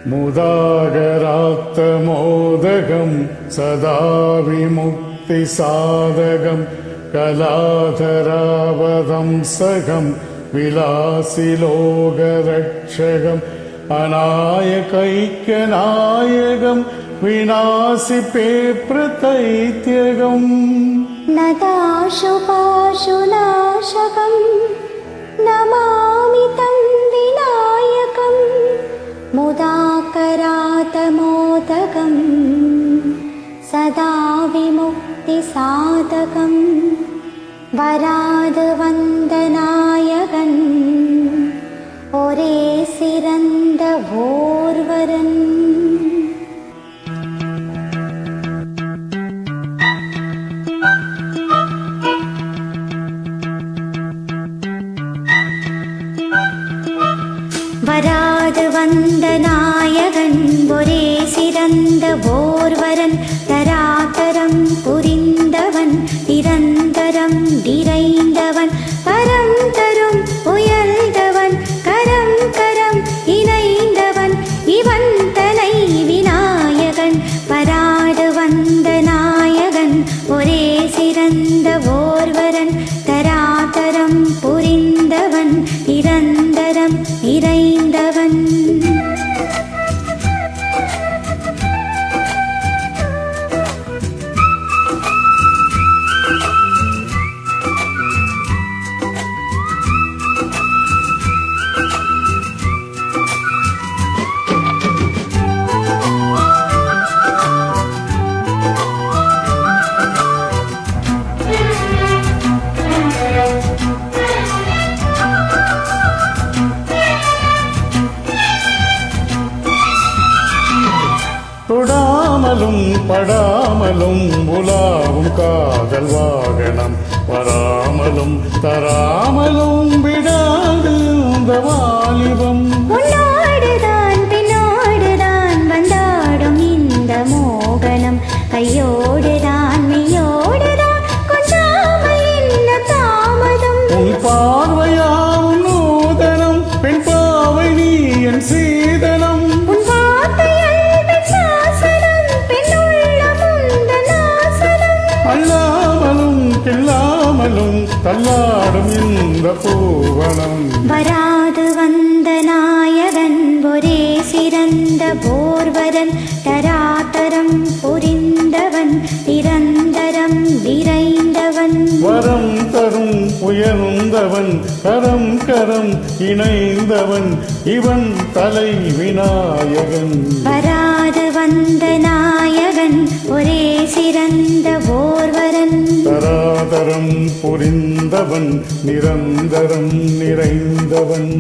मुदागरात्तमोदगं सदा विमुक्तिसाधकं कलाधरावदंसकं विलासिलोकरक्षकम् अनायकैक्यनायकं विनाशिपेप्रतैत्यगम् नदाशुपाशुनाशकं नमामि तं विनायकं मुदाकरातमोदकं सदा विमुक्तिसाधकं वरादवन्दनायकन् ஒரே சிறந்த ஓர்வரன். வராது வந்த நாயகன் ஒரே சிறந்த ஓர்வரன் தராதரம் புரிந்தவன் நிரந்தரம் நிறைந்தவன் பரம் தரும் உயர்ந்தவன் கரம் கரம் இணைந்தவன் இவன் தலை விநாயகன். வராது வந்த நாயகன் ஒரே சிறந்த ஓர்வரன் தராதரம் புரிந்தவன் நிரந்தரம் நிறைந்தவன். தொடாமலும் படாமலும் உலாவும் காதல் வாகனம் வராமலும் தராமலும் விடாது இந்த வாலிபம். உன்னோடுதான் பின்னோடுதான் வந்தாடும் இந்த மோகனம் கையோடுதான் மெய்யோடுதான் கொஞ்சாமல் என்ன தாமதம். உன் பார்வையாவும் நூதனம் பெண் பாவை நீ என் சீதனம். அல்லாமலும் கில்லாமலும் தள்ளாடும் இந்த பூவனம். வராது வந்த நாயகன் ஒரே சிறந்த போர்வரன் தராதரம் புரிந்தவன் நிரந்தரம் விரைந்தவன் வரம் தரும் உயர்ந்தவன் கரம் கரம் இணைந்தவன் இவன் தலை விநாயகன். வராது வந்த நாயகன் ஒரே சிறந்த போர்வரன் தராதரம் புரிந்தவன் நிரந்தரம் நிறைந்தவன்.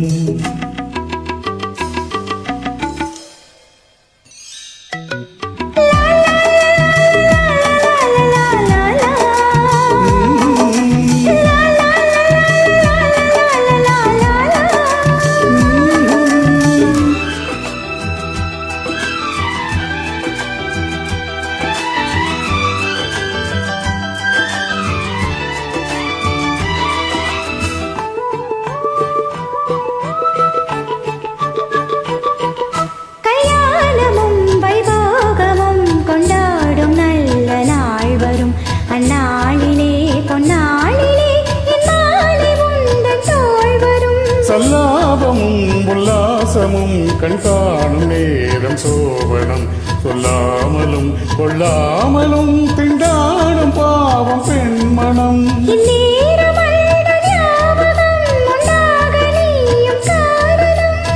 சல்லாபமும் உல்லாசமும் கண் காணும் நேரம் சோபனம் சொல்லாமலும் கொள்ளாமலும் திண்டாடும் பாவம் பெண்மணம்.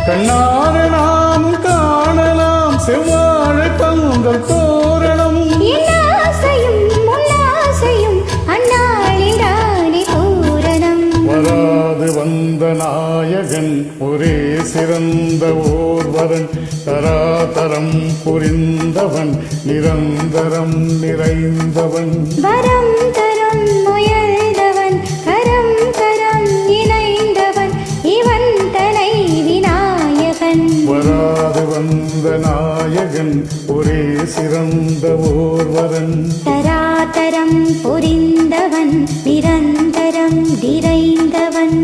கண்ணார நாமும் காணலாம் செவ்வாழை பந்தல் தோரணம். வராது வந்த நாயகன் ஒரே சிறந்த ஓர்வரன் தராதரம் புரிந்தவன் நிரந்தரம் நிறைந்தவன். வரம் தரும் உயர்ந்தவன் கரம் கரம் இணைந்தவன் இவன் தலை விநாயகன். வராது வந்த நாயகன் ஒரே சிறந்த ஓர்வரன் தராதரம் புரிந்தவன் நிரந்தரம் நிறைந்தவன்.